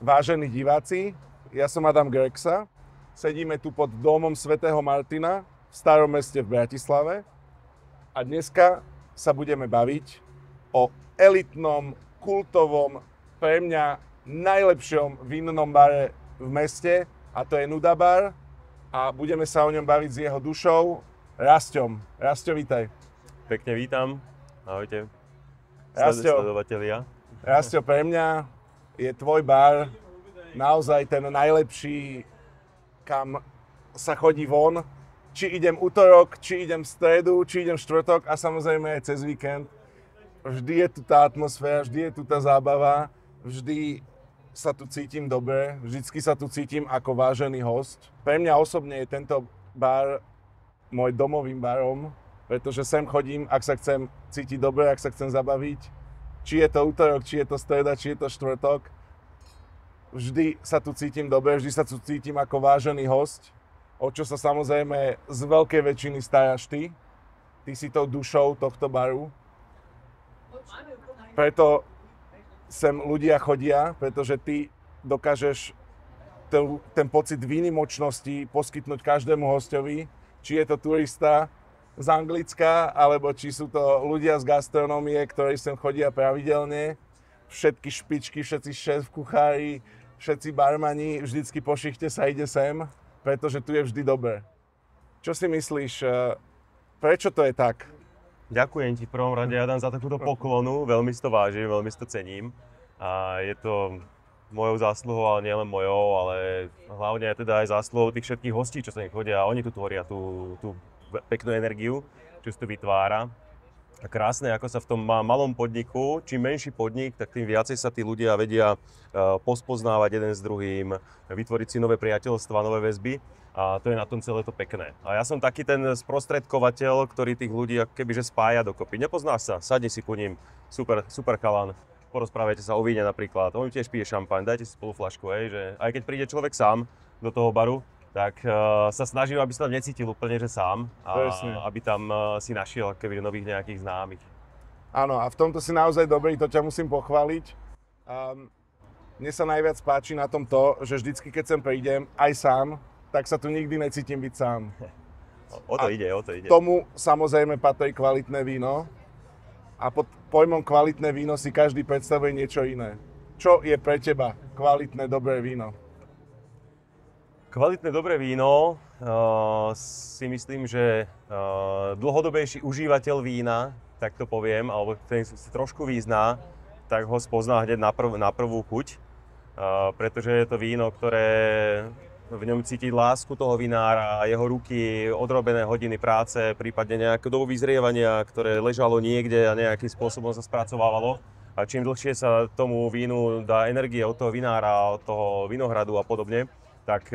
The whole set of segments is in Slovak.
Vážení diváci, ja som Adam Grexa. Sedíme tu pod domom svätého Martina v Starom meste v Bratislave a dneska sa budeme baviť o elitnom, kultovom, pre mňa najlepšom vinnom bare v meste, a to je Nuda bar, a budeme sa o ňom baviť s jeho dušou, Rasťom. Rasťo, vítaj. Pekne vítam. Ahojte. Rasťo, Rasťo, pre mňa je tvoj bar naozaj ten najlepší, kam sa chodí von. Či idem utorok, či idem v stredu, či idem v štvrtok a samozrejme aj cez víkend. Vždy je tu tá atmosféra, vždy je tu tá zábava, vždy sa tu cítim dobre, vždycky sa tu cítim ako vážený host. Pre mňa osobne je tento bar môj domovým barom, pretože sem chodím, ak sa chcem cítiť dobre, ak sa chcem zabaviť. Či je to utorok, či je to streda, či je to štvrtok. Vždy sa tu cítim dobre, vždy sa tu cítim ako vážený host, o čo sa samozrejme z veľkej väčšiny staráš ty. Ty si tou dušou tohto baru. Preto sem ľudia chodia, pretože ty dokážeš ten pocit výnimočnosti poskytnúť každému hostovi, či je to turista z Anglicka, alebo či sú to ľudia z gastronómie, ktorí sem chodia pravidelne. Všetky špičky, všetci šéf-kuchári, všetci barmani, vždycky po šichte sa ide sem, pretože tu je vždy dobre. Čo si myslíš, prečo to je tak? Ďakujem ti v prvom rade, Adam, za takúto poklonu. Veľmi si to vážim, veľmi si to cením. A je to mojou zásluhou, ale nielen mojou, ale hlavne teda aj zásluhou tých všetkých hostí, čo sa nech chodia. Oni tu tvoria tú peknú energiu, čo sa tu vytvára. A krásne, ako sa v tom malom podniku, čím menší podnik, tak tým viacej sa tí ľudia vedia pospoznávať jeden s druhým, vytvoriť si nové priateľstvá, nové väzby. A to je na tom celé to pekné. A ja som taký ten sprostredkovateľ, ktorý tých ľudí ako kebyže spája dokopy. Nepoznáš sa, sadni si ku ním, super chalan, porozprávajte sa o víne napríklad. On tiež pije šampaň, dajte si spolu fľašku, že aj keď príde človek sám do toho baru, tak sa snažím, aby sa tam necítil úplne, že sám a aby tam si našiel keby nových nejakých známych. Áno, a v tomto si naozaj dobrý, to ťa musím pochváliť. Mne sa najviac páči na tom to, že vždycky, keď sem prídem, aj sám, tak sa tu nikdy necítim byť sám. O to ide. Tomu samozrejme patrí kvalitné víno a pod pojmom kvalitné víno si každý predstavuje niečo iné. Čo je pre teba kvalitné, dobré víno? Kvalitné dobré víno si myslím, že dlhodobejší užívateľ vína, tak to poviem, alebo ten si trošku vyzná, tak ho spozná hneď na prvú chuť, pretože je to víno, ktoré v ňom cítiť lásku toho vinára, jeho ruky, odrobené hodiny práce, prípadne nejaké dobu vyzrievania, ktoré ležalo niekde a nejakým spôsobom sa spracovávalo. A čím dlhšie sa tomu vínu dá energie od toho vinára, od toho vinohradu a podobne, tak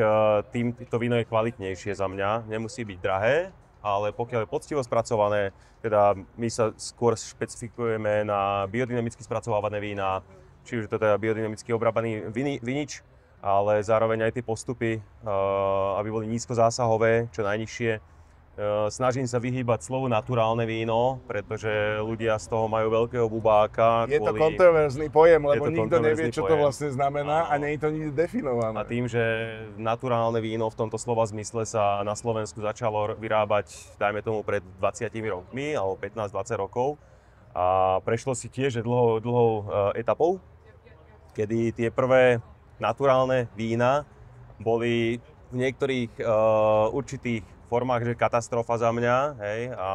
tým to víno je kvalitnejšie za mňa. Nemusí byť drahé, ale pokiaľ je poctivo spracované, teda my sa skôr špecifikujeme na biodynamicky spracovávané vína, či už to teda biodynamicky obrábaný vinič, ale zároveň aj tie postupy, aby boli nízkozásahové, čo najnižšie. Snažím sa vyhýbať slovu naturálne víno, pretože ľudia z toho majú veľkého bubáka. Je to kontroverzný pojem, lebo nikto nevie, čo to vlastne znamená a nie je to nikde definované. A tým, že naturálne víno v tomto slova zmysle sa na Slovensku začalo vyrábať, dajme tomu pred 20 rokmi, alebo 15-20 rokov, a prešlo si tiež dlhou etapou, kedy tie prvé naturálne vína boli v niektorých určitých formách, že katastrofa za mňa, hej, a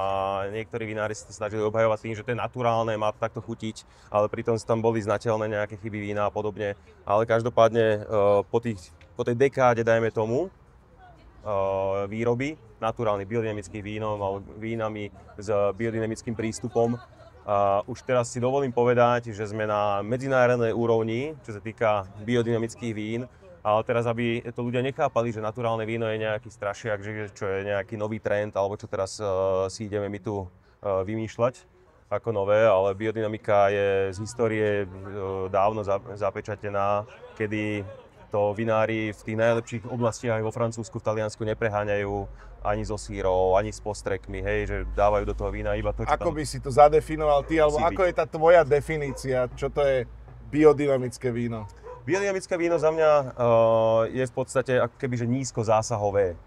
niektorí vinári sa snažili obhajovať tým, že to je naturálne, má to takto chutiť, ale pritom tam boli znateľné nejaké chyby vína a podobne. Ale každopádne po tej dekáde, dajme tomu, výroby naturálnych biodynamických vínov alebo vínami s biodynamickým prístupom, už teraz si dovolím povedať, že sme na medzinárodnej úrovni, čo sa týka biodynamických vín. Ale teraz, aby to ľudia nechápali, že naturálne víno je nejaký strašiak, že čo je nejaký nový trend, alebo čo teraz si ideme my tu vymýšľať ako nové, ale biodynamika je z histórie dávno zapečatená, kedy to vinári v tých najlepších oblastiach vo Francúzsku, v Taliansku nepreháňajú ani so sírou, ani s postrekmi, hej, že dávajú do toho vína iba to, čo Ako by si to zadefinoval ty, alebo ako je tá tvoja definícia, čo to je biodynamické víno? Biodynamické víno za mňa je v podstate ako keby, že nízko zásahové.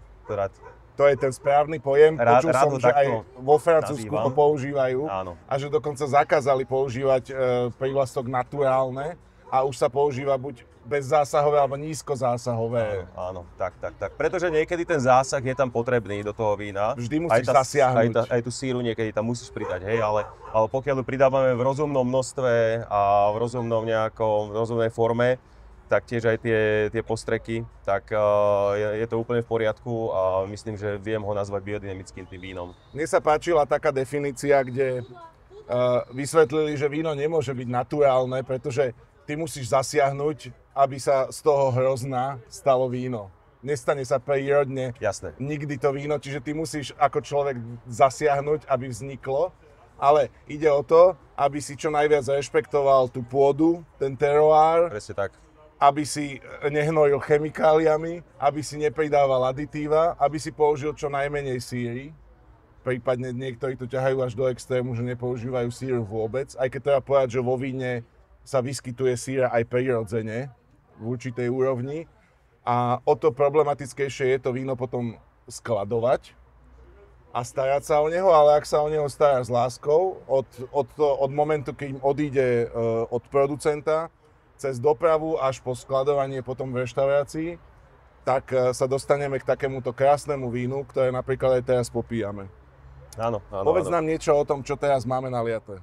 To je ten správny pojem. Počul som, že aj vo Francúzsku to používajú. Áno. A že dokonca zakázali používať prívlastok naturálne a už sa používa buď bezzásahové alebo nízkozásahové. Áno, tak. Pretože niekedy ten zásah je tam potrebný do toho vína. Vždy musíš zasiahnuť. Aj tú síru niekedy tam musíš pridať, hej, ale pokiaľ ju pridávame v rozumnom množstve a v rozumnej forme, tak tiež aj tie postreky, tak je to úplne v poriadku a myslím, že viem ho nazvať biodynamickým tým vínom. Mne sa páčila taká definícia, kde vysvetlili, že víno nemôže byť naturálne, pretože ty musíš zasiahnuť, aby sa z toho hrozna stalo víno. Nestane sa prírodne nikdy to víno, čiže ty musíš ako človek zasiahnuť, aby vzniklo. Ale ide o to, aby si čo najviac rešpektoval tú pôdu, ten teroár. Presne tak. Aby si nehnojil chemikáliami, aby si nepridával aditíva, aby si použil čo najmenej síry. Prípadne niektorí to ťahajú až do extrému, že nepoužívajú síru vôbec. Aj keď treba povedať, že vo víne sa vyskytuje síra aj prirodzene v určitej úrovni. A o to problematickejšie je to víno potom skladovať a starať sa o neho, ale ak sa o neho staráš s láskou, od momentu, keď odíde od producenta, cez dopravu až po skladovanie potom v reštaurácii, tak sa dostaneme k takémuto krásnemu vínu, ktoré napríklad aj teraz popíjame. Áno. Povedz nám niečo o tom, čo teraz máme naliaté.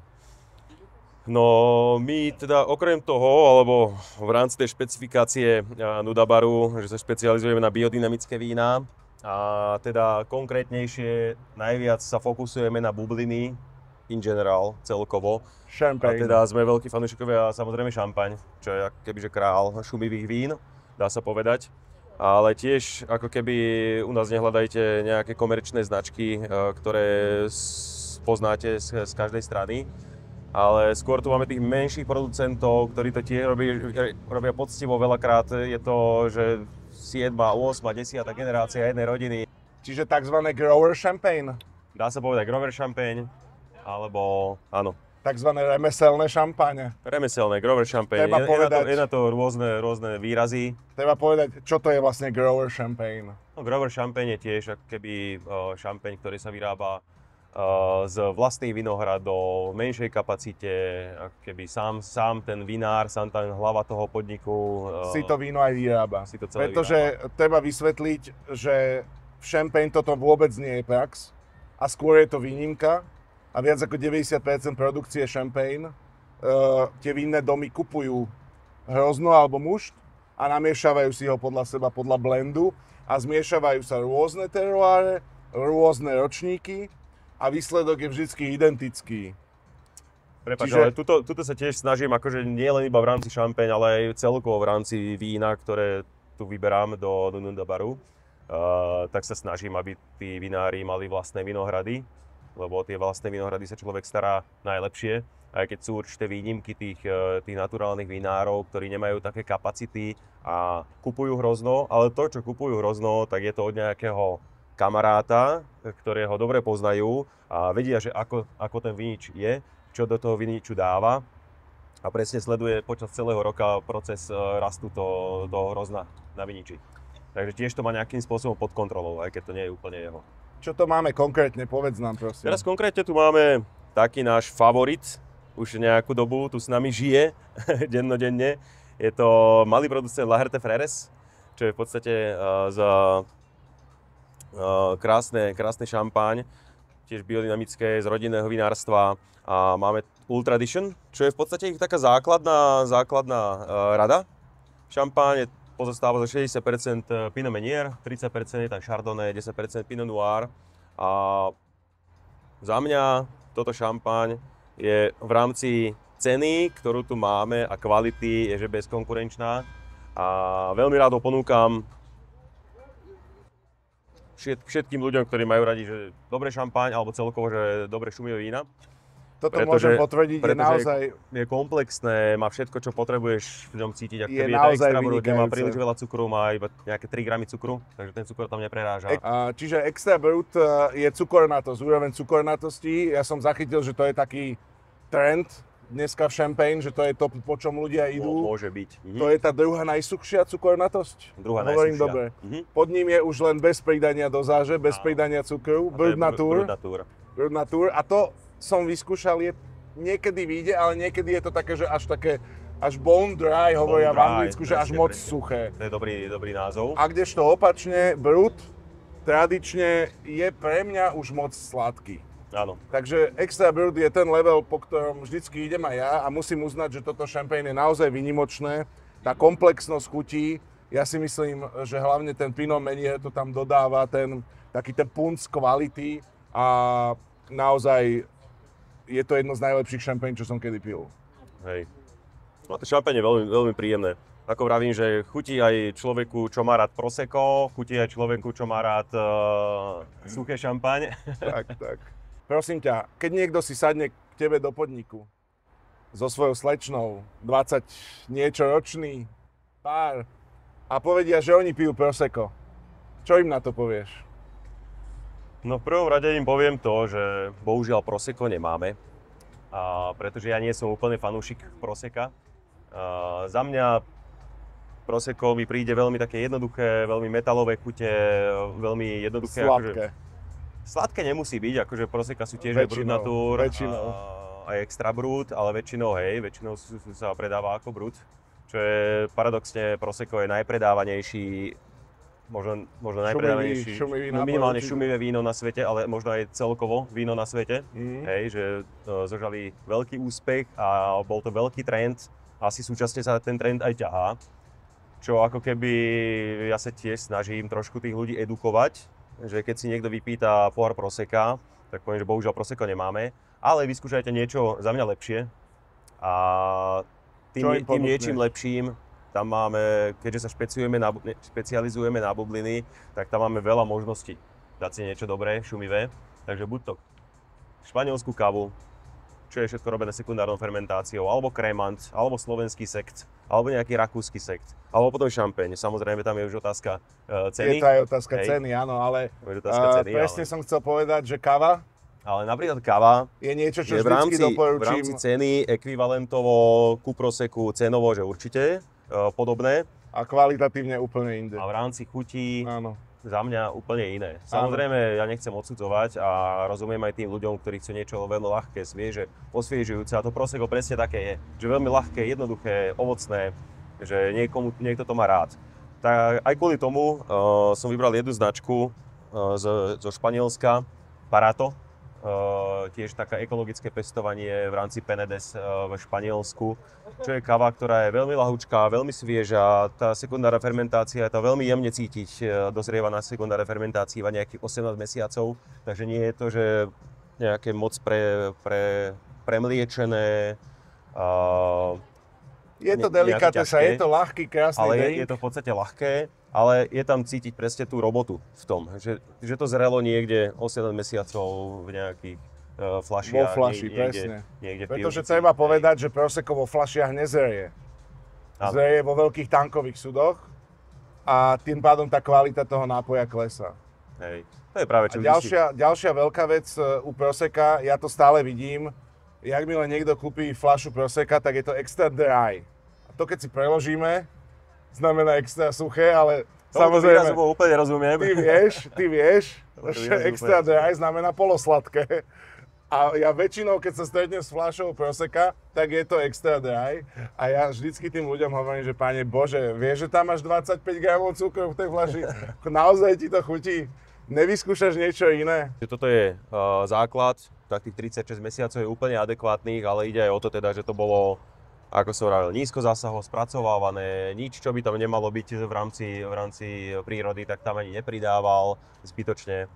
No, my teda okrem toho, alebo v rámci tej špecifikácie Nudabaru, že sa špecializujeme na biodynamické vína, a teda konkrétnejšie najviac sa fokusujeme na bubliny, in general, celkovo. Champagne. A teda sme veľkí fanúšikovia samozrejme šampaň, čo je ako kebyže král šumivých vín, dá sa povedať. Ale tiež ako keby u nás nehľadajte nejaké komerčné značky, ktoré poznáte z každej strany. Ale skôr tu máme tých menších producentov, ktorí to tiež robia poctivo veľakrát. Je to, že 7., 8., 10. generácia jednej rodiny. Čiže takzvané grower champagne? Dá sa povedať grower champagne, alebo áno. Takzvané remeselné šampáne. Remeselné, grower champagne. Je na to rôzne výrazy. Treba povedať, čo to je vlastne grower champagne? No, grower champagne je tiež ako keby šampaň, ktorý sa vyrába z vlastných vinohradov, v menšej kapacite, ako keby sám ten vinár, sám tá hlava toho podniku si to víno aj vyrába. Pretože treba vysvetliť, že v Champagne toto vôbec nie je prax a skôr je to výnimka a viac ako 90% produkcie Champagne tie vinné domy kupujú hrozno alebo mušt a namiešavajú si ho podľa seba, podľa blendu a zmiešavajú sa rôzne teroáre, rôzne ročníky a výsledok je vždycky identický. Prepáč, ale tuto sa tiež snažím, akože nie len iba v rámci Champagne, ale aj celkovo v rámci vína, ktoré tu vyberám do Nudabaru, tak sa snažím, aby tí vinári mali vlastné vinohrady, lebo tie vlastné vinohrady sa človek stará najlepšie, aj keď sú určité výnimky tých naturálnych vinárov, ktorí nemajú také kapacity a kupujú hrozno, ale to, čo kupujú hrozno, tak je to od nejakého kamaráta, ktorého dobre poznajú a vedia, že ako ten vinič je, čo do toho viniču dáva a presne sleduje počas celého roka proces rastu toho hrozna na viniči. Takže tiež to má nejakým spôsobom pod kontrolou, aj keď to nie je úplne jeho. Čo to máme konkrétne? Povedz nám, prosím. Teraz konkrétne tu máme taký náš favorit, už nejakú dobu tu s nami žije dennodenne. Je to malý producent La Herte Freres, čo je v podstate krásne šampáň, tiež biodynamické, z rodinného vinárstva a máme Ultradition, čo je v podstate ich taká základná rada. Šampáň pozostáva zo 60% Pinot Meunier, 30% je tam Chardonnay, 10% Pinot Noir a za mňa toto šampáň je v rámci ceny, ktorú tu máme a kvality je že bezkonkurenčná a veľmi rád ho ponúkam všetkým ľuďom, ktorí majú radi, že dobré šampáň alebo celkovo, že dobré šumivé vína. Toto môžem potvrdiť, je naozaj... Je komplexné, má všetko, čo potrebuješ v ňom cítiť. Ak je to extra brut, nemá príliš veľa cukru, má iba nejaké 3 gramy cukru, takže ten cukor tam nepreráža. Čiže extra brut je cukornatosť, úroveň cukornatosti. Ja som zachytil, že to je taký trend dneska v Champagne, že to je to, po čom ľudia idú. Môže byť. To je tá druhá najsuchšia cukornatosť? Druhá Hovorím najsuchšia. dobre. Pod ním je už len bez pridania dozáže, bez pridania cukru. Brut Natur. A to som vyskúšal, niekedy vyjde, ale niekedy je to také, že až bone dry, hovoria v Anglicku, že až moc suché. To je dobrý názov. A kdežto opačne, Brut tradične je pre mňa už moc sladký. Áno. Takže Extra Brut je ten level, po ktorom vždycky idem aj ja a musím uznať, že toto Champagne je naozaj výnimočné. Tá komplexnosť chutí, ja si myslím, že hlavne ten Pinot Meunier to tam dodáva, taký ten punc kvality a naozaj je to jedno z najlepších Champagne, čo som kedy pil. Hej. No to Champagne je veľmi, veľmi príjemné. Ako vravím, že chutí aj človeku, čo má rád Prosecco, chutí aj človeku, čo má rád suché šampaň. Tak. Prosím ťa, keď niekto si sadne k tebe do podniku so svojou slečnou, 20 niečo ročný pár a povedia, že oni pijú Prosecco, čo im na to povieš? No v prvom rade im poviem to, že bohužiaľ Prosecco nemáme, pretože ja nie som úplne fanúšik Prosecca. Za mňa Prosecco mi príde veľmi také jednoduché, veľmi metalové chute, veľmi jednoduché. Sladké. Sladké nemusí byť, akože Prosecca sú tiež Brut Natur a Extra Brut, ale väčšinou sa predáva ako Brut. Čo je paradoxne, Prosecco je najpredávanejší, možno najpredávanejší, minimálne šumivé víno na svete, ale možno aj celkovo víno na svete. Hej, že zožali veľký úspech a bol to veľký trend. Asi súčasne sa ten trend aj ťahá. Čo ako keby ja sa tiež snažím trošku tých ľudí edukovať, že keď si niekto vypýta pohár Prosecca, tak poviem, že bohužiaľ Prosecco nemáme, ale vyskúšajte niečo za mňa lepšie. A tým niečím lepším, tam máme, keďže sa špecializujeme na bubliny, tak tam máme veľa možností dať si niečo dobré, šumivé. Takže buď to španielskú kávu, čo je všetko robené sekundárnou fermentáciou, alebo kremant, alebo slovenský sekt, alebo nejaký rakúsky sekt, alebo potom šampeň. Samozrejme, tam je už otázka ceny. Je to aj otázka ceny, áno, ale presne som chcel povedať, že káva. Ale napríklad káva je niečo, čo vždycky doporučím. V rámci ceny ekvivalentovo ku Proseccu cenovo, že určite podobné. A kvalitatívne úplne inde. A v rámci chutí áno. Za mňa úplne iné. Samozrejme, ja nechcem odsudzovať a rozumiem aj tým ľuďom, ktorí chcú niečo veľmi ľahké, svieže, osviežujúce. A to Prosecco presne také je. Že veľmi ľahké, jednoduché, ovocné, že niekto to má rád. Tak aj kvôli tomu som vybral jednu značku zo Španielska, Parato. Tiež také ekologické pestovanie v rámci Penedès v Španielsku, čo je káva, ktorá je veľmi ľahučká, veľmi svieža. Tá sekundárna fermentácia je to veľmi jemne cítiť, dozrieva na sekundárnej fermentácii iba nejakých 18 mesiacov, takže nie je to, že nejaké moc premliečené. Je to delikatesa, je to ľahký, krásny ale drink. Je to v podstate ľahké, ale je tam cítiť presne tú robotu v tom, že to zrelo niekde 18 mesiacov v nejakých fľašiach. Vo fľaši, presne. Niekde pretože treba povedať, že Prosecco vo fľašiach nezreje. Zreje vo veľkých tankových sudoch a tým pádom tá kvalita toho nápoja klesá. Hej, to je práve čo ďalšia veľká vec u Prosecca, ja to stále vidím, jakmile niekto kúpi fľašu Prosecca, tak je to extra dry. A to keď si preložíme, znamená extra suché, ale samozrejme... To úplne rozumiem. Ty vieš, že extra dry znamená polosladké. A ja väčšinou, keď sa stretnem s fľašou Prosecca, tak je to extra dry. A ja vždycky tým ľuďom hovorím, že Pane Bože, vieš, že tam máš 25 gramov cukru v tej fľaši? Naozaj ti to chutí? Nevyskúšaš niečo iné? Toto je základ, tak tých 36 mesiacov je úplne adekvátnych, ale ide aj o to teda, že to bolo, ako som hovoril, nízko zásahovo spracovávané, nič, čo by tam nemalo byť v rámci prírody, tak tam ani nepridával zbytočne.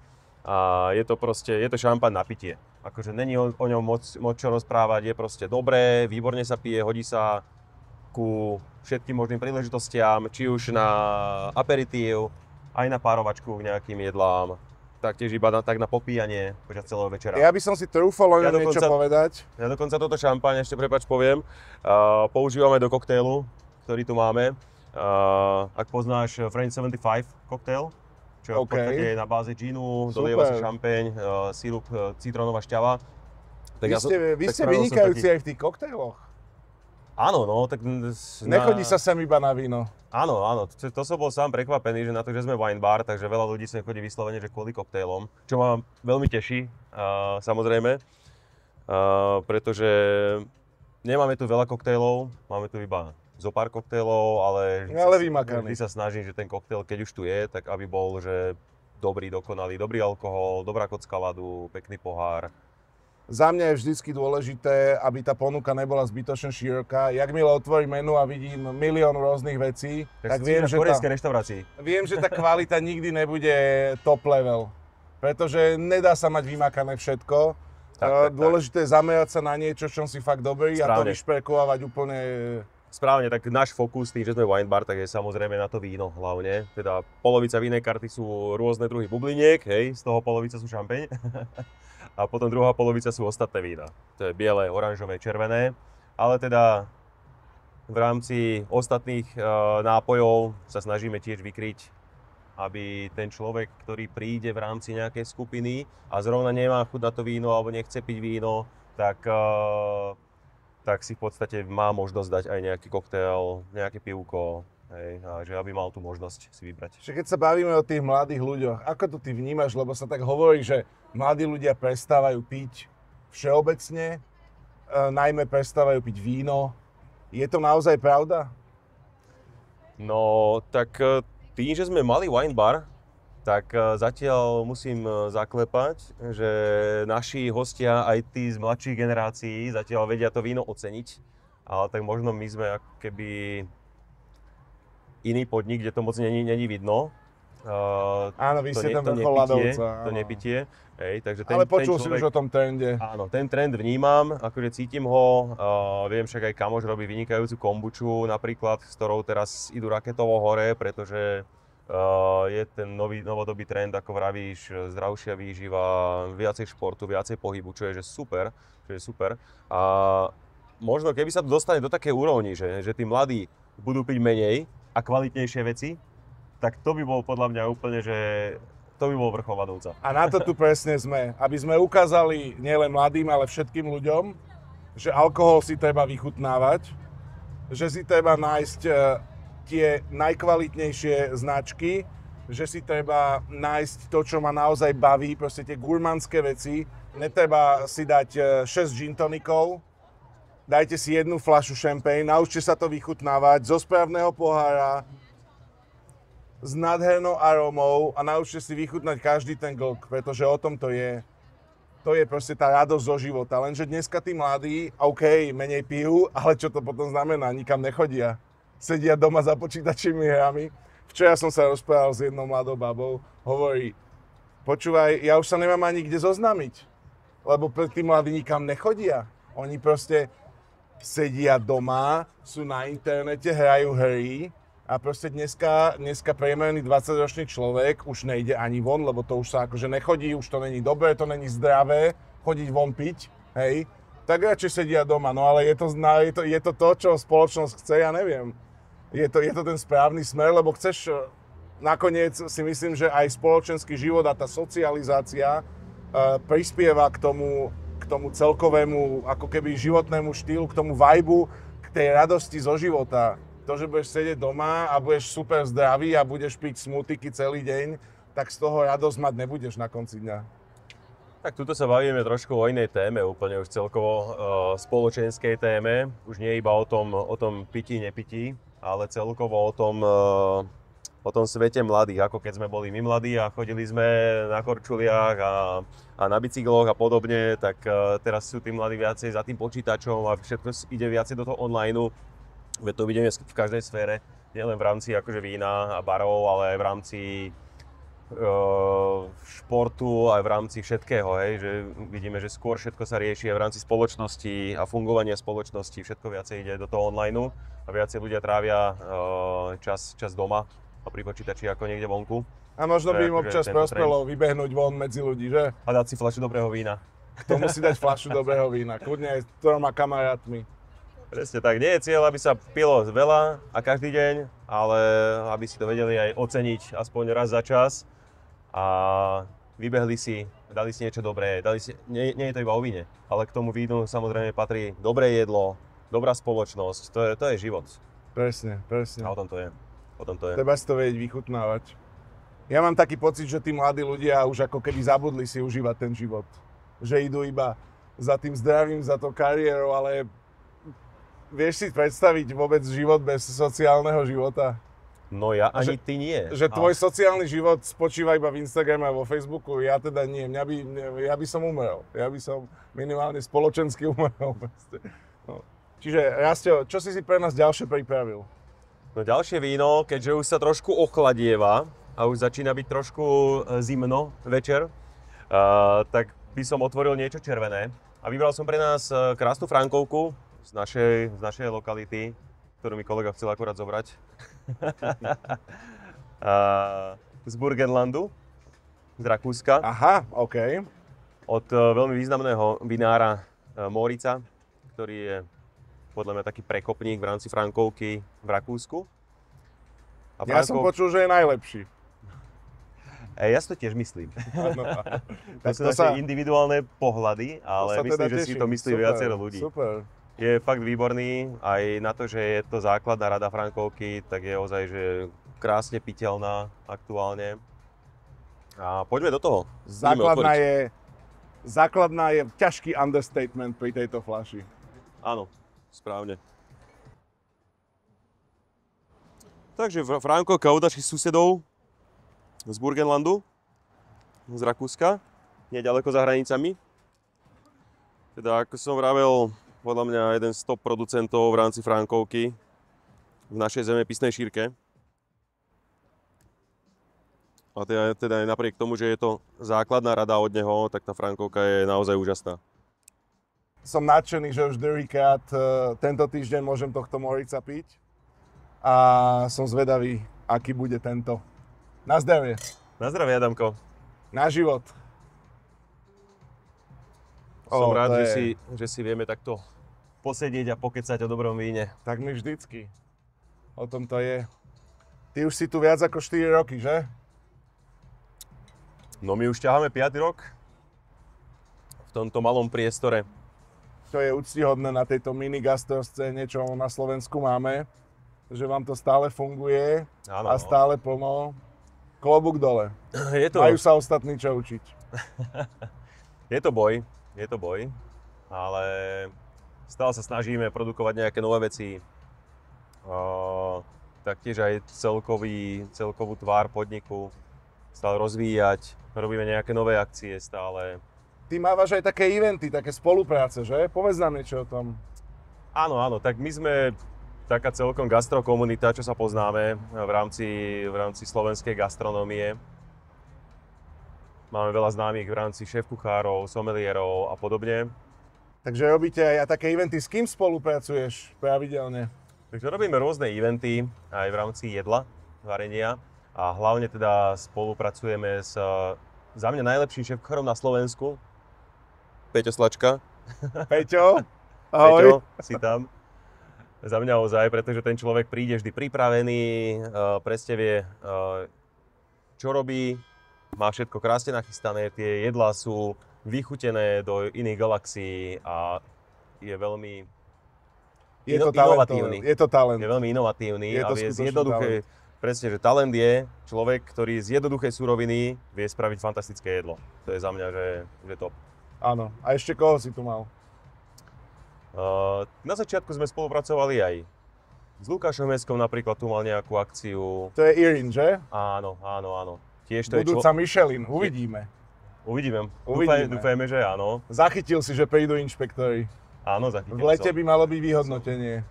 A je to šampaň na pitie. Akože není o ňom moc čo rozprávať, je proste dobré, výborne sa pije, hodí sa ku všetkým možným príležitostiam, či už na aperitív, aj na párovačku k nejakým jedlám. Taktiež iba tak na popíjanie počas celého večera. Ja by som si trúfal niečo povedať. Ja dokonca toto šampaň, ešte prepáč poviem, používame do koktélu, ktorý tu máme. Ak poznáš French 75 koktél, čo v podstate je na báze džinu, dolieva sa šampeň, sirup, citrónová šťava. Vy ste vynikajúci aj v tých koktejloch. Áno, no, tak... Nechodí sa sem iba na víno. Áno, to som bol sám prekvapený, že na to, že sme wine bar, takže veľa ľudí sem chodí vyslovene, že kvôli koktejlom, čo ma veľmi teší, samozrejme, pretože nemáme tu veľa koktejlov, máme tu iba zo pár koktejlov, ale vždy sa snažím, že ten koktejl, keď už tu je, tak aby bol, že dobrý, dokonalý, dobrý alkohol, dobrá kocka ľadu, pekný pohár. Za mňa je vždycky dôležité, aby tá ponuka nebola zbytočne široká. Jakmile otvorím menu a vidím milión rôznych vecí, tak viem, že tá kvalita nikdy nebude top level. Pretože nedá sa mať vymakané všetko. Dôležité je zamerať sa na niečo, čom si fakt dobrý. Správne. A to vyšperkovať úplne... Správne, tak náš fokus tým, že sme wine bar, tak je samozrejme na to víno hlavne. Teda polovica vínej karty sú rôzne druhy bubliniek, hej, z toho polovica sú šampeň. A potom druhá polovica sú ostatné vína. To je biele, oranžové, červené. Ale teda v rámci ostatných nápojov sa snažíme tiež vykryť, aby ten človek, ktorý príde v rámci nejakej skupiny a zrovna nemá chuť na to víno alebo nechce piť víno, tak si v podstate má možnosť dať aj nejaký koktail, nejaké pivko. Hej, a že aby mal tú možnosť si vybrať. Keď sa bavíme o tých mladých ľuďoch, ako to ty vnímaš, lebo sa tak hovorí, že mladí ľudia prestávajú piť všeobecne, najmä prestávajú piť víno. Je to naozaj pravda? No, tak tým, že sme mali wine bar, tak zatiaľ musím zaklepať, že naši hostia, aj tí z mladších generácií, zatiaľ vedia to víno oceniť. Ale tak možno my sme ako keby iný podnik, kde to moc není vidno. Áno, vy ste tam vrchol ľadovca. To nepitie. Hej, takže ale počul si už o tom trende. Áno, ten trend vnímam, akože cítim ho. Viem však aj kamoš robí vynikajúcu kombuču napríklad, s ktorou teraz idú raketovo hore, pretože je ten novodobý trend, ako vravíš, zdravšia výživa, viacej športu, viacej pohybu, čo je super. A možno keby sa to dostane do takej úrovni, že tí mladí budú piť menej a kvalitnejšie veci, tak to by bol podľa mňa úplne, že to by bol vrchol ľadovca. A na to tu presne sme, aby sme ukázali nielen mladým, ale všetkým ľuďom, že alkohol si treba vychutnávať, že si treba nájsť tie najkvalitnejšie značky, že si treba nájsť to, čo ma naozaj baví, proste tie gurmánske veci. Netreba si dať 6 gin tonikov, dajte si jednu fľašu šampaň, naučte sa to vychutnávať zo správneho pohára, s nádhernou arómou a naučte si vychutnať každý ten glk, pretože o tom to je. To je proste tá radosť zo života. Lenže dneska tí mladí, OK, menej pijú, ale čo to potom znamená? Nikam nechodia. Sedia doma za počítačovými hrami. Včera som sa rozprával s jednou mladou babou, hovorí, počúvaj, ja už sa nemám ani kde zoznámiť, lebo tí mladí nikam nechodia. Oni proste sedia doma, sú na internete, hrajú hry a proste dneska priemerný 20-ročný človek už nejde ani von, lebo to už sa akože nechodí, už to není dobré, to není zdravé, chodiť von piť, hej. Tak radšej sedia doma, no ale je to to, čo spoločnosť chce, ja neviem. Je to ten správny smer, lebo chceš, nakoniec si myslím, že aj spoločenský život a tá socializácia prispieva k tomu celkovému, ako keby životnému štýlu, k tomu vibu, k tej radosti zo života. To, že budeš sedieť doma a budeš super zdravý a budeš piť smoothiky celý deň, tak z toho radosť mať nebudeš na konci dňa. Tak tuto sa bavíme trošku o inej téme, úplne už celkovo spoločenskej téme. Už nie iba o tom pití, nepití, ale celkovo o tom svete mladých, ako keď sme boli my mladí a chodili sme na korčuliach a na bicykloch a podobne, tak teraz sú tí mladí viacej za tým počítačom a všetko ide viacej do toho online. Veď to vidíme v každej sfére, nielen v rámci akože vína a barov, ale aj v rámci športu, aj v rámci všetkého, hej, že vidíme, že skôr všetko sa rieši aj v rámci spoločnosti a fungovania spoločnosti, všetko viacej ide do toho online a viacej ľudia trávia čas doma a pri počítači ako niekde vonku. A možno by im občas prospelo vybehnúť von medzi ľudí, že? A dať si fľašu dobrého vína. Kto musí dať fľašu dobrého vína, kľudne aj s 3 kamarátmi. Presne tak, nie je cieľ, aby sa pilo veľa a každý deň, ale aby si to vedeli aj oceniť aspoň raz za čas a vybehli si dali si niečo dobré, nie je to iba o víne, ale k tomu vínu samozrejme patrí dobré jedlo, dobrá spoločnosť, to je život. Presne. A o tom to je. Treba si to vedieť vychutnávať. Ja mám taký pocit, že tí mladí ľudia už ako keby zabudli si užívať ten život. Že idú iba za tým zdravím, za to kariérou, ale vieš si predstaviť vôbec život bez sociálneho života? No ja ani ty nie. Že tvoj sociálny život spočíva iba v Instagrame a vo Facebooku, ja teda nie. Ja by som umrel. Ja by som minimálne spoločensky umrel. No. Čiže Rastio, čo si pre nás ďalšie pripravil? No ďalšie víno, keďže už sa trošku ochladieva a už začína byť trošku zimno večer, tak by som otvoril niečo červené. A vybral som pre nás krásnu frankovku z našej lokality, ktorú mi kolega chcel akurát zobrať. Z Burgenlandu, z Rakúska. Aha, OK. Od veľmi významného vinára Morica, ktorý je podľa mňa taký prekopník v rámci frankovky v Rakúsku. Ja som počul, že je najlepší. Ja si to tiež myslím. To sú naše individuálne pohľady, ale myslím, že si to myslí viacero ľudí. Super. Je fakt výborný, aj na to, že je to základná rada frankovky, tak je ozaj, že krásne piteľná aktuálne. A poďme do toho. Základná je ťažký understatement pri tejto fľaši. Áno, správne. Takže frankovka od našich susedov z Burgenlandu, z Rakúska, neďaleko za hranicami. Teda ako som vravel, podľa mňa jeden z top producentov v rámci frankovky v našej zemepisnej šírke. A teda aj napriek tomu, že je to základná rada od neho, tak tá frankovka je naozaj úžasná. Som nadšený, že už druhýkrát tento týždeň môžem tohto Morica piť. A som zvedavý, aký bude tento. Na zdravie. Na zdravie, Adamko. Na život. Som rád, že si vieme takto posedieť a pokecať o dobrom víne. Tak my vždycky. O tom to je. Ty už si tu viac ako 4 roky, že? No my už ťaháme 5. rok v tomto malom priestore. To je úctihodné na tejto mini gastroscéne, čo na Slovensku máme. Že vám to stále funguje a stále plno. Klobúk dole. Majú sa ostatní čo učiť. Je to boj, ale stále sa snažíme produkovať nejaké nové veci. Taktiež aj celkovú tvár podniku stále rozvíjať. Robíme nejaké nové akcie stále. Ty mávaš aj také eventy, také spolupráce, že? Povedz nám niečo o tom. Áno, tak my sme taká celkom gastrokomunita, čo sa poznáme v rámci slovenskej gastronómie. Máme veľa známych v rámci šéfkuchárov, somelierov a podobne. Takže robíte aj také eventy. S kým spolupracuješ pravidelne? Takže robíme rôzne eventy aj v rámci jedla, varenia. A hlavne teda spolupracujeme s za mňa najlepším šéfkuchárom na Slovensku, Peťo Slačka. Peťo, ahoj. Peťo, si tam. Za mňa ozaj, pretože ten človek príde vždy pripravený, presne vie, čo robí, má všetko krásne nachystané, tie jedlá sú vychutené do iných galaxií a je veľmi inovatívny. Je to talent. Je veľmi inovatívny a vie zjednoduché. Presne, že talent je človek, ktorý z jednoduchej suroviny vie spraviť fantastické jedlo. To je za mňa, že top. Áno. A ešte koho si tu mal? Na začiatku sme spolupracovali aj s Lukášom Heskom, napríklad tu mal nejakú akciu. To je Irin, že? Áno. Tiež to budúca Michelin, uvidíme. Uvidíme. Dúfajme, že áno. Zachytil si, že prídu inšpektori. Áno, zachytil som. V lete by malo byť vyhodnotenie.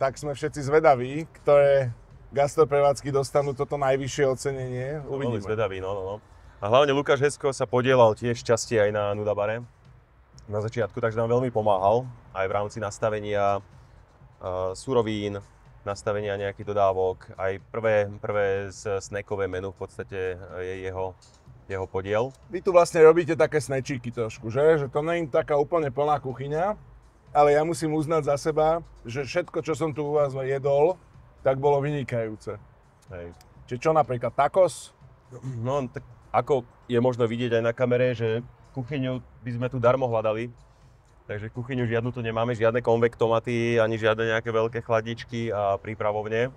Tak sme všetci zvedaví, ktoré gastroprevádzky dostanú toto najvyššie ocenenie. Uvidíme. Veľmi zvedaví, no. A hlavne Lukáš Hesko sa podielal tiež časti aj na Nudabare na začiatku, takže nám veľmi pomáhal aj v rámci nastavenia surovín, nastavenia nejakých dodávok. Aj prvé snackové menu v podstate je jeho podiel. Vy tu vlastne robíte také snečíky trošku, že? Že to nie je taká úplne plná kuchyňa, ale ja musím uznať za seba, že všetko, čo som tu u vás jedol, tak bolo vynikajúce. Hej. Čiže čo napríklad, tacos? No, tak ako je možno vidieť aj na kamere, že kuchyňu by sme tu darmo hľadali. Takže kuchyňu žiadnu tu nemáme, žiadne konvektomaty, ani žiadne nejaké veľké chladničky a prípravovne.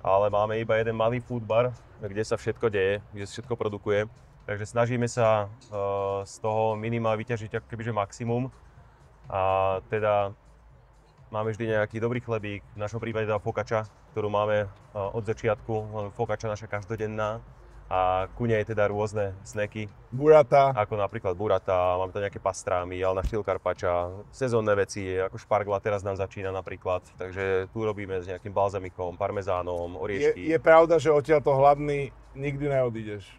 Ale máme iba jeden malý food bar, kde sa všetko deje, kde sa všetko produkuje. Takže snažíme sa z toho minima vyťažiť ako kebyže maximum. A teda máme vždy nejaký dobrý chlebík, v našom prípade teda focaccia, ktorú máme od začiatku, focaccia naša každodenná. A ku nej teda rôzne snacky. Burrata. Ako napríklad burrata, máme tam nejaké pastrámy, alna štýl carpaccia, sezónne veci, ako špargla teraz nám začína napríklad. Takže tu robíme s nejakým balzamikom, parmezánom, oriešky. Je pravda, že odtiaľto hladný nikdy neodídeš.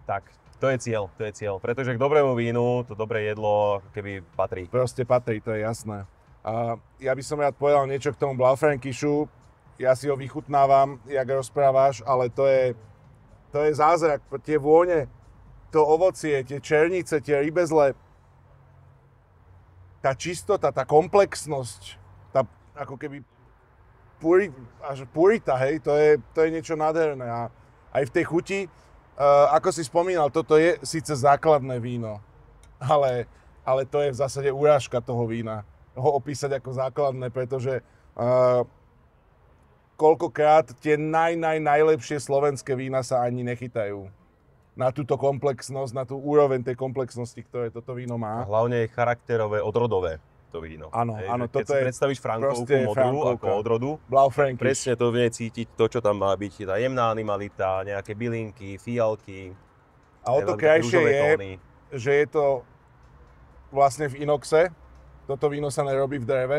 Tak, to je cieľ. Pretože k dobrému vínu to dobré jedlo ako keby patrí. Proste patrí, to je jasné. A ja by som rád povedal niečo k tomu Blaufränkišu. Ja si ho vychutnávam, jak rozprávaš, ale to je zázrak. Tie vône, to ovocie, tie černice, tie rybezle, tá čistota, tá komplexnosť, tá ako keby purita, hej, to je niečo nádherné. A aj v tej chuti, ako si spomínal, toto je síce základné víno, ale to je v zásade urážka toho vína. Ho opísať ako základné, pretože koľkokrát tie najlepšie slovenské vína sa ani nechytajú na túto komplexnosť, na tú úroveň tej komplexnosti, ktoré toto víno má. A hlavne je charakterové, odrodové to víno. Áno, toto je. Keď si predstavíš Frankovku modrú ako odrodu, Blaufränkisch. Presne to vie cítiť to, čo tam má byť. Tá jemná animalita, nejaké bylinky, fialky. A o to krajšie je, že je to vlastne v inoxe. Toto víno sa nerobí v dreve.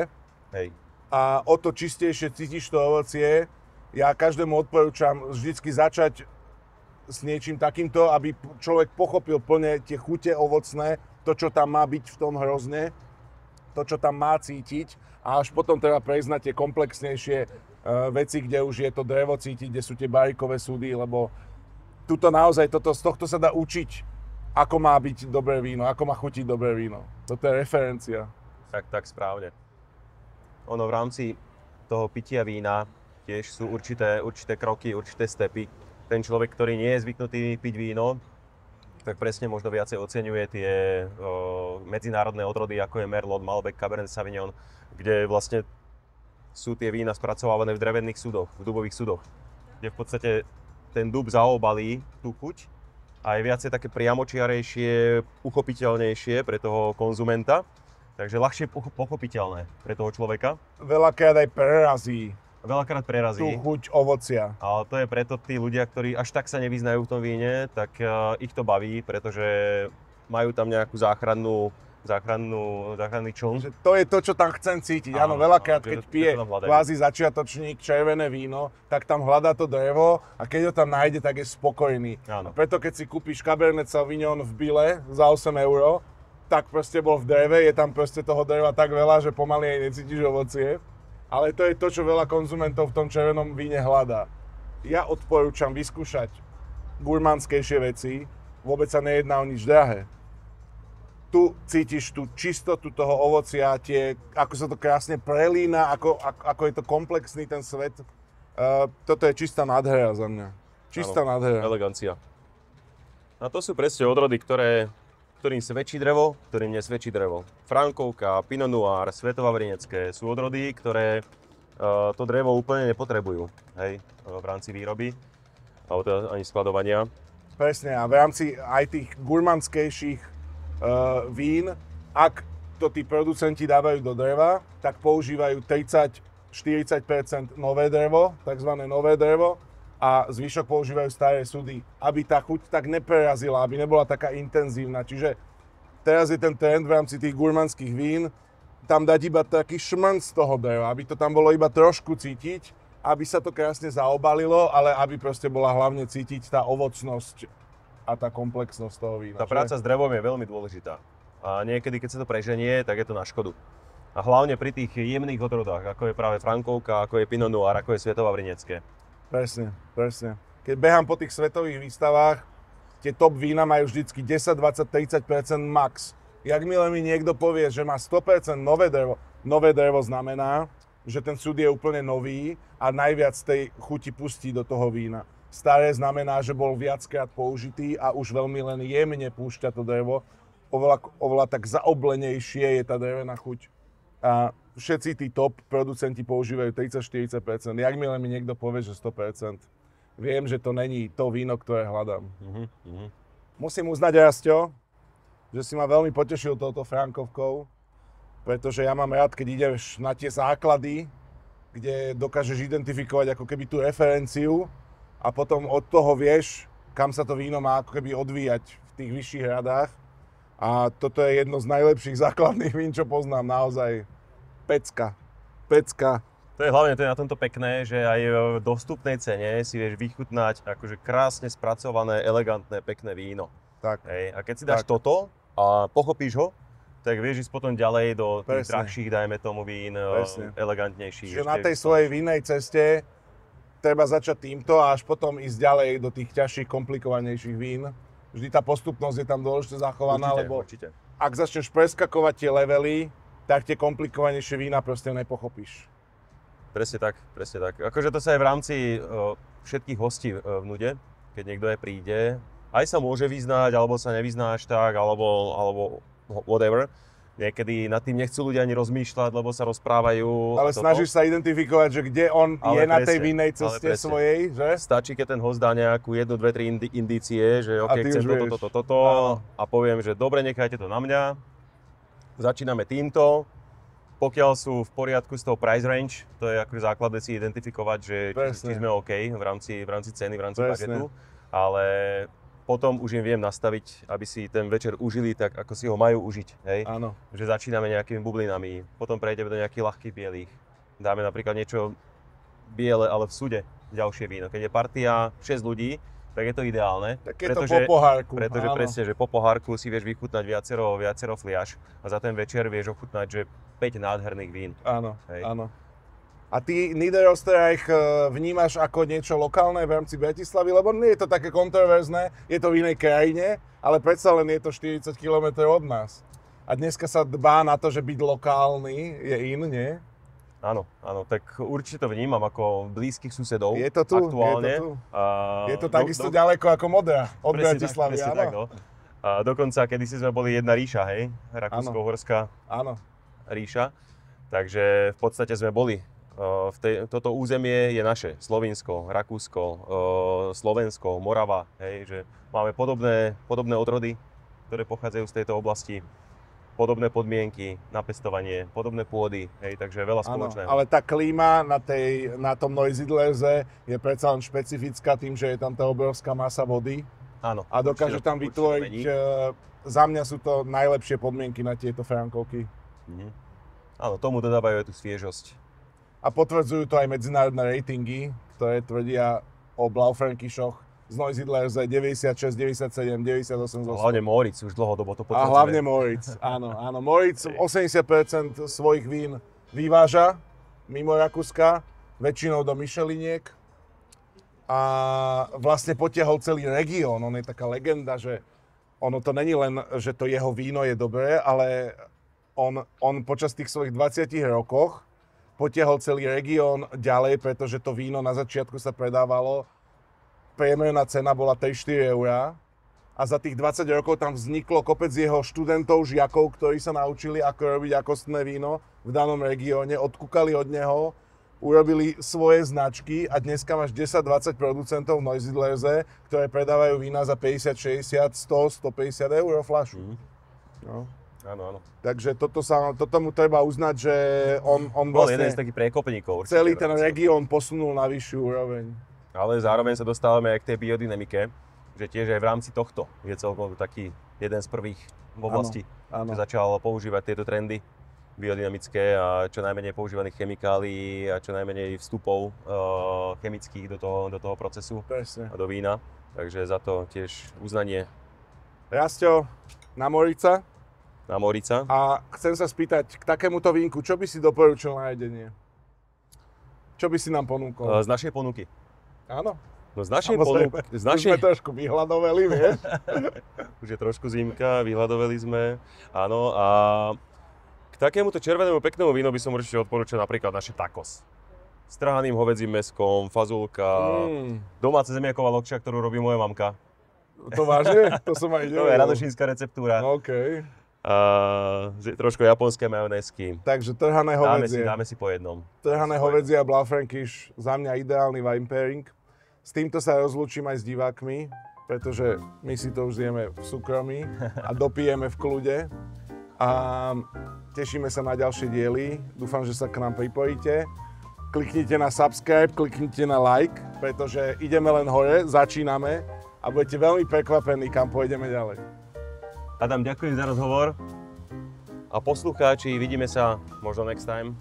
Hej. A o to čistejšie cítiš to ovocie. Ja každému odporúčam vždycky začať s niečím takýmto, aby človek pochopil plne tie chute ovocné, to, čo tam má byť v tom hrozne, to, čo tam má cítiť a až potom treba prejsť na tie komplexnejšie veci, kde už je to drevo cítiť, kde sú tie barikové súdy, lebo tuto naozaj, z tohto sa dá učiť, ako má byť dobré víno, ako má chutiť dobré víno. Toto je referencia. Tak správne. Ono v rámci toho pitia vína tiež sú určité kroky, určité stepy. Ten človek, ktorý nie je zvyknutý piť víno, tak presne možno viacej oceňuje tie medzinárodné odrody, ako je Merlot, Malbec, Cabernet Sauvignon, kde vlastne sú tie vína spracovávané v drevených súdoch, v dubových súdoch, kde v podstate ten dub zaobalí tú chuť a je viacej také priamočiarejšie, uchopiteľnejšie pre toho konzumenta. Takže ľahšie pochopiteľné pre toho človeka. Veľakrát aj prerazí tú chuť ovocia. Ale to je preto tí ľudia, ktorí až tak sa nevyznajú v tom víne, tak ich to baví, pretože majú tam nejakú záchranný čln. To je to, čo tam chcem cítiť. Áno, veľakrát, keď pije kvázi začiatočník červené víno, tak tam hľadá to drevo a keď ho tam nájde, tak je spokojný. A preto, keď si kúpiš Cabernet Sauvignon v bile za 8 €, tak proste bol v dreve, je tam proste toho dreva tak veľa, že pomaly aj necítiš ovocie. Ale to je to, čo veľa konzumentov v tom červenom víne hľadá. Ja odporúčam vyskúšať gurmánskejšie veci, vôbec sa nejedná o nič drahé. Tu cítiš tú čistotu toho ovocia, ako sa to krásne prelína, ako je to komplexný ten svet. Toto je čistá nádhera za mňa. Čistá nádhera. Elegancia. A to sú presne odrody, ktorým svedčí drevo, ktorým nesvedčí drevo. Frankovka, Pinot Noir, Svetovavrinecké sú odrody, ktoré to drevo úplne nepotrebujú, hej, v rámci výroby, alebo teda ani skladovania. Presne, a v rámci aj tých gurmánskejších vín, ak to tí producenti dávajú do dreva, tak používajú 30-40% nové drevo, takzvané nové drevo, a zvyšok používajú staré súdy, aby tá chuť tak neprerazila, aby nebola taká intenzívna. Čiže teraz je ten trend v rámci tých gurmánskych vín, tam dať iba taký šmrnc z toho dreva, aby to tam bolo iba trošku cítiť, aby sa to krásne zaobalilo, ale aby proste bola hlavne cítiť tá ovocnosť a tá komplexnosť toho vína. Tá práca s drevom je veľmi dôležitá. A niekedy, keď sa to preženie, tak je to na škodu. A hlavne pri tých jemných odrodách, ako je práve Frankovka, ako je Pinot Noir, ako je Svetovavrinecké. Presne. Keď behám po tých svetových výstavách, tie top vína majú vždycky 10, 20, 30% max. Jakmile mi niekto povie, že má 100% nové drevo znamená, že ten súd je úplne nový a najviac tej chuti pustí do toho vína. Staré znamená, že bol viackrát použitý a už veľmi len jemne púšťa to drevo. Oveľa tak zaoblenejšie je tá drevená chuť. A všetci tí top producenti používajú 30-40%. Jakmile mi niekto povie, že 100%, viem, že to není to víno, ktoré hľadám. Musím uznať, Rastio, že si ma veľmi potešil touto Frankovkou, pretože ja mám rád, keď ideš na tie základy, kde dokážeš identifikovať ako keby tú referenciu a potom od toho vieš, kam sa to víno má ako keby odvíjať v tých vyšších radách. A toto je jedno z najlepších základných vín, čo poznám, naozaj. Pecka. To je hlavne na tomto pekné, že aj v dostupnej cene si vieš vychutnať akože krásne spracované, elegantné, pekné víno. Tak. Hej. A keď si dáš toto a pochopíš ho, tak vieš ísť potom ďalej do tých drahších, dajme tomu, vín, elegantnejších. Čiže na tej svojej vinnej ceste treba začať týmto a až potom ísť ďalej do tých ťažších, komplikovanejších vín. Vždy tá postupnosť je tam dôležite zachovaná, lebo ak začneš preskakovať tie levely, tak tie komplikovanejšie vína proste nepochopíš. Presne tak. Akože to sa aj v rámci všetkých hostí v Nude, keď niekto príde, aj sa môže vyznať, alebo sa nevyzná až tak, alebo whatever. Niekedy nad tým nechcú ľudia ani rozmýšľať, lebo sa rozprávajú. Ale snažíš sa identifikovať, že kde on je na tej vinnej ceste svojej, že? Stačí, keď ten host dá nejakú 1, 2, 3 indície, že OK, chcem toto a poviem, že dobre, nechajte to na mňa. Začíname týmto. Pokiaľ sú v poriadku s tou price range, to je akože základné si identifikovať, že či sme OK v rámci ceny, v rámci budžetu. Ale potom už im viem nastaviť, aby si ten večer užili tak, ako si ho majú užiť. Hej? Áno. Že začíname nejakými bublinami, potom prejdeme do nejakých ľahkých bielých. Dáme napríklad niečo biele, ale v súde ďalšie víno. Keď je partia 6 ľudí, tak je to ideálne. Tak je to po pohárku. Pretože presne, že po pohárku si vieš vychutnať viacero fliaš a za ten večer vieš ochutnať, že 5 nádherných vín. Áno, áno. A ty Niederösterreich vnímaš ako niečo lokálne v rámci Bratislavy? Lebo nie je to také kontroverzné, je to v inej krajine, ale predsa len je to 40 km od nás. A dneska sa dbá na to, že byť lokálny je nie? Áno, tak určite to vnímam ako blízkych susedov. Je to tu, aktuálne. Je to takisto ďaleko ako Modra od Bratislavy, áno. Tak, no. A dokonca kedysi sme boli jedna ríša, hej? Rakúsko-Uhorská ríša. Takže v podstate sme boli. Toto územie je naše. Slovinsko, Rakúsko, Slovensko, Morava. Hej? Že máme podobné odrody, ktoré pochádzajú z tejto oblasti. Podobné podmienky na pestovanie, podobné pôdy, hej, takže veľa spoločného. Áno, ale tá klíma na tom Neusiedlerse je predsa len špecifická tým, že je tam tá obrovská masa vody. Áno. A dokáže tam vytvoriť, za mňa sú to najlepšie podmienky na tieto Frankovky. Áno, tomu dodávajú aj tú sviežosť. A potvrdzujú to aj medzinárodné ratingy, ktoré tvrdia o Blaufränkišoch z Neusiedlerse 96, 97, 98. Hlavne Moritz už dlhodobo to potvrdzuje. A hlavne Moritz, áno. Moritz 80% svojich vín vyváža mimo Rakúska, väčšinou do Micheliniek. A vlastne potiahol celý región. On je taká legenda, že ono to není len, že to jeho víno je dobré, ale on počas tých svojich 20 rokoch potiahol celý región ďalej, pretože to víno na začiatku sa predávalo, priemerná cena bola 3-4 eurá a za tých 20 rokov tam vzniklo kopec jeho študentov, žiakov, ktorí sa naučili, ako robiť akostné víno v danom regióne, odkúkali od neho, urobili svoje značky a dneska máš 10-20 producentov v Neusiedlerse, ktoré predávajú vína za 50, 60, 100, 150 eur fľašu. No. Áno. Takže toto mu treba uznať, že on vlastne jeden z takých priekopníkov. Celý ten región posunul na vyššiu úroveň. Ale zároveň sa dostávame aj k tej biodynamike, že tiež aj v rámci tohto je celkom taký jeden z prvých v oblasti, že začal používať tieto trendy biodynamické a čo najmenej používaných chemikálií a čo najmenej vstupov chemických do toho procesu a do vína. Takže za to tiež uznanie. Rastio, na Morica. A chcem sa spýtať, k takémuto vínku, čo by si doporučil na jedenie? Čo by si nám ponúkol? Z našej ponuky. Áno. No z našej ponuky. Už sme trošku vyhľadoveli, vieš? Už je trošku zimka, vyhľadoveli sme. Áno, a k takémuto červenému peknému vínu by som určite odporúčal napríklad naše tacos. s trhaným hovedzím mäskom, fazulka, domáca zemiaková lokča, ktorú robí moja mamka. To vážne? To som aj To je radošínska receptúra. OK. Trošku japonské majonézky. Takže trhané hovädzie. Dáme si po jednom. Trhané hovädzie a Blaufränkisch, za mňa ideálny wine pairing. S týmto sa rozlúčim aj s divákmi, pretože my si to už zjeme v súkromí a dopijeme v kľude. A tešíme sa na ďalšie diely. Dúfam, že sa k nám pripojíte. Kliknite na subscribe, kliknite na like, pretože ideme len hore, začíname a budete veľmi prekvapení, kam pôjdeme ďalej. Adam, ďakujem za rozhovor. A poslucháči, vidíme sa možno next time.